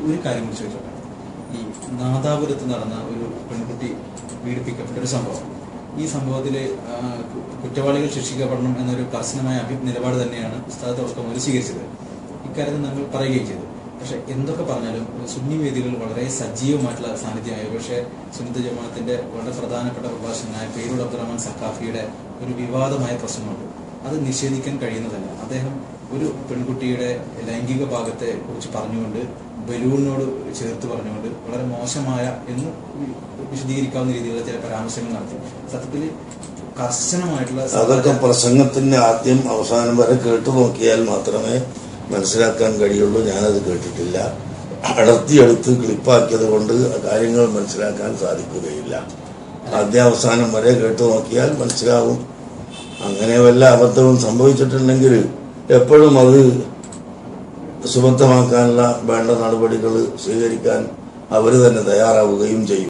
ഒരു കാര്യം കൂടി ചോദിച്ചോട്ടെ. ഈ നാദാപുരത്ത് നടന്ന ഒരു പെൺകുട്ടി പീഡിപ്പിക്കപ്പെട്ട ഒരു സംഭവം, ഈ സംഭവത്തിൽ കുറ്റവാളികൾ ശിക്ഷിക്കപ്പെടണം എന്നൊരു കർശനമായ നിലപാട് തന്നെയാണ് ഉസ്താദ് തുടക്കം മുതൽ സ്വീകരിച്ചത്. ഇക്കാര്യത്തിൽ നമ്മൾ പറയുകയും ചെയ്തു. പക്ഷെ എന്തൊക്കെ പറഞ്ഞാലും സുന്നി വേദികൾ വളരെ സജീവമായിട്ടുള്ള സാന്നിധ്യമായി. പക്ഷേ സുന്നത്ത് ജമാഅത്തിന്റെ വളരെ പ്രധാനപ്പെട്ട പ്രഭാഷകനായ പേരൂർ അബ്ദുറഹ്മാൻ സഖാഫിയുടെ ഒരു വിവാദമായ പ്രശ്നമുണ്ട്. അത് നിഷേധിക്കാൻ കഴിയുന്നതല്ല. അദ്ദേഹം ഒരു പെൺകുട്ടിയുടെ ലൈംഗിക ഭാഗത്തെ കുറിച്ച് പറഞ്ഞുകൊണ്ട്, ബലൂണിനോട് ചേർത്ത് പറഞ്ഞുകൊണ്ട് വളരെ മോശമായ എന്ന് വിശദീകരിക്കാവുന്ന രീതിയിലുള്ള ചില പരാമർശങ്ങൾ നടത്തി. സത്യത്തിൽ കർശനമായിട്ടുള്ള അതൊക്കെ പ്രസംഗത്തിന്റെ ആദ്യം അവസാനം വരെ കേട്ടു നോക്കിയാൽ മാത്രമേ മനസ്സിലാക്കാൻ കഴിയുള്ളൂ. ഞാനത് കേട്ടിട്ടില്ല. അടർത്തിയെടുത്ത് ക്ലിപ്പാക്കിയത് കൊണ്ട് കാര്യങ്ങൾ മനസ്സിലാക്കാൻ സാധിക്കുകയില്ല. ആദ്യാവസാനം വരെ കേട്ടു നോക്കിയാൽ മനസ്സിലാവും. അങ്ങനെ വല്ല അബദ്ധവും സംഭവിച്ചിട്ടുണ്ടെങ്കിൽ എപ്പോഴും അത് സുബദ്ധമാക്കാനുള്ള വേണ്ട നടപടികൾ സ്വീകരിക്കാൻ അവർ തന്നെ തയ്യാറാവുകയും ചെയ്യും.